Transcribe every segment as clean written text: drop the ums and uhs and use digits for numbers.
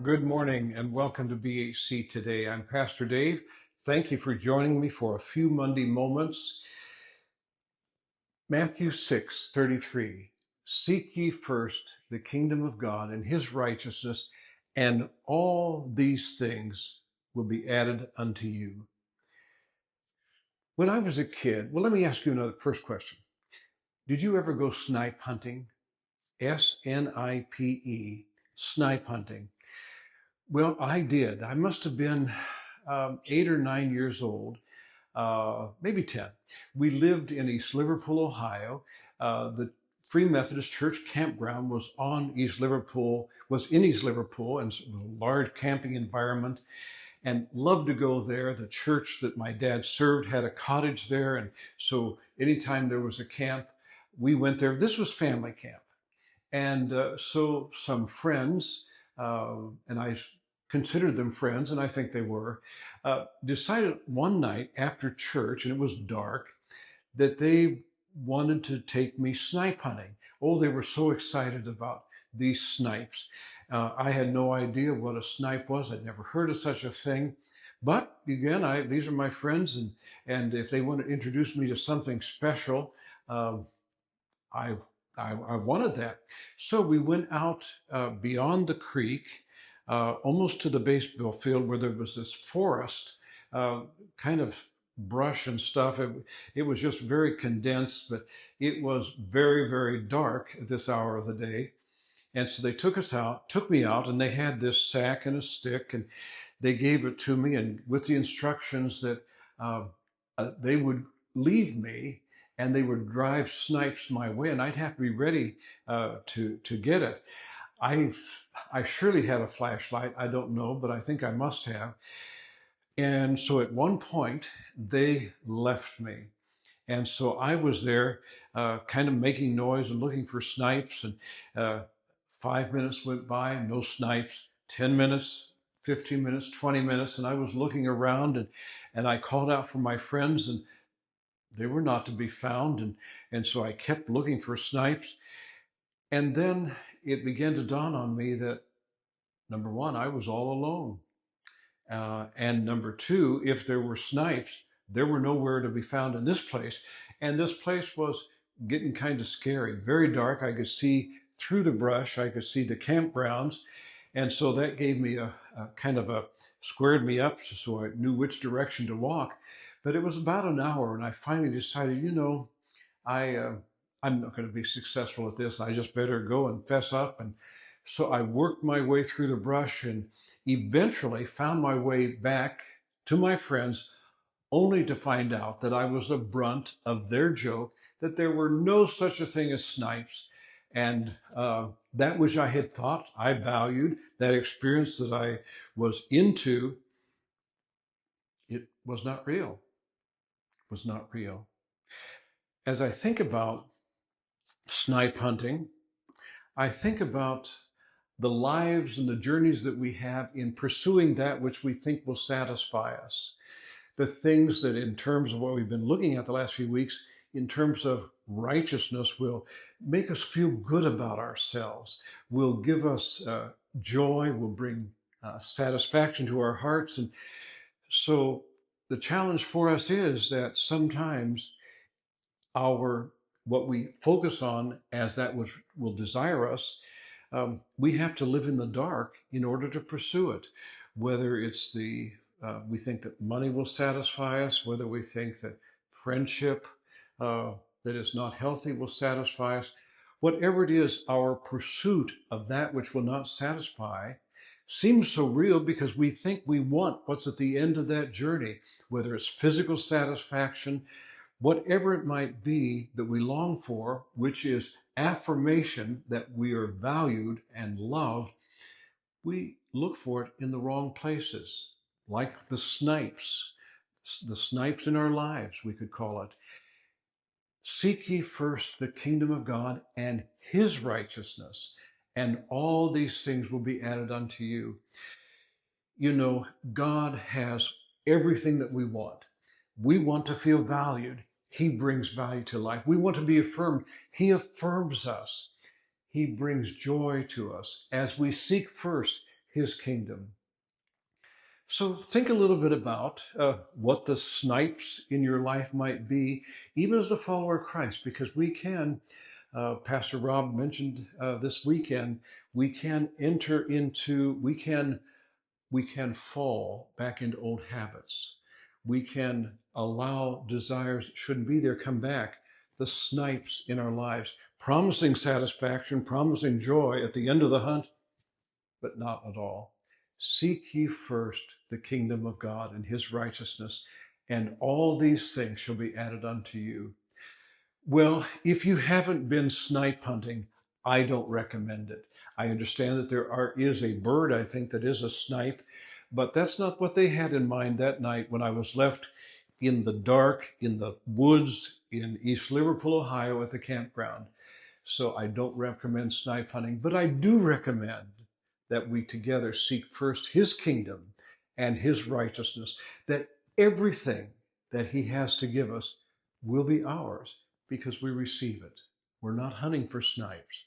Good morning and welcome to BHC today. I'm Pastor Dave. Thank you for joining me for a few Monday moments. Matthew 6:33. Seek ye first the kingdom of God and his righteousness, and all these things will be added unto you. When I was a kid, let me ask you another first question. Did you ever go snipe hunting? SNIPE, snipe hunting. Well, I did. I must have been 8 or 9 years old, maybe 10. We lived in East Liverpool, Ohio. The Free Methodist Church campground was in East Liverpool, and it was a large camping environment, and loved to go there. The church that my dad served had a cottage there, and so anytime there was a camp, we went there. This was family camp. And so some friends, and I considered them friends, and I think they were, decided one night after church, and it was dark, that they wanted to take me snipe hunting. Oh, they were so excited about these snipes. I had no idea what a snipe was. I'd never heard of such a thing. But again, these are my friends, and if they want to introduce me to something special, I wanted that. So we went out beyond the creek, almost to the baseball field where there was this forest, kind of brush and stuff. It was just very condensed, but it was very, very dark at this hour of the day. And so they took me out, and they had this sack and a stick, and they gave it to me, and with the instructions that they would leave me and they would drive snipes my way, and I'd have to be ready to get it. I surely had a flashlight. I don't know, but I think I must have. And so at one point, they left me. And so I was there kind of making noise and looking for snipes. And 5 minutes went by, no snipes. 10 minutes, 15 minutes, 20 minutes. And I was looking around, and I called out for my friends, and they were not to be found. And so I kept looking for snipes. And then it began to dawn on me that, number one, I was all alone. And number two, if there were snipes, there were nowhere to be found in this place. And this place was getting kind of scary, very dark. I could see through the brush. I could see the campgrounds. And so that gave me a kind of squared me up so I knew which direction to walk. But it was about an hour, and I finally decided, I'm not going to be successful at this. I just better go and fess up. And so I worked my way through the brush and eventually found my way back to my friends, only to find out that I was the brunt of their joke, that there were no such a thing as snipes. And that which I had thought I valued, that experience that I was into, it was not real. It was not real. As I think about snipe hunting, I think about the lives and the journeys that we have in pursuing that which we think will satisfy us. The things that, in terms of what we've been looking at the last few weeks, in terms of righteousness, will make us feel good about ourselves, will give us joy, will bring satisfaction to our hearts. And so the challenge for us is that sometimes what we focus on as that which will desire us, we have to live in the dark in order to pursue it. Whether it's we think that money will satisfy us, whether we think that friendship that is not healthy will satisfy us, whatever it is, our pursuit of that which will not satisfy seems so real because we think we want what's at the end of that journey, whether it's physical satisfaction, whatever it might be that we long for, which is affirmation that we are valued and loved. We look for it in the wrong places, like the snipes in our lives, we could call it. Seek ye first the kingdom of God and his righteousness, and all these things will be added unto you. God has everything that we want. We want to feel valued. He brings value to life. We want to be affirmed. He affirms us. He brings joy to us as we seek first his kingdom. So think a little bit about what the snipes in your life might be, even as a follower of Christ, because we can, Pastor Rob mentioned this weekend, we can enter into, we can fall back into old habits. We can allow desires that shouldn't be there come back. The snipes in our lives, promising satisfaction, promising joy at the end of the hunt, but not at all. Seek ye first the kingdom of God and his righteousness, and all these things shall be added unto you. Well, if you haven't been snipe hunting, I don't recommend it. I understand that is a bird, I think, that is a snipe, but that's not what they had in mind that night when I was left in the dark, in the woods in East Liverpool, Ohio at the campground. So I don't recommend snipe hunting, but I do recommend that we together seek first his kingdom and his righteousness, that everything that he has to give us will be ours because we receive it. We're not hunting for snipes.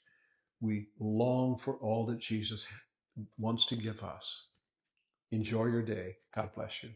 We long for all that Jesus wants to give us. Enjoy your day. God bless you.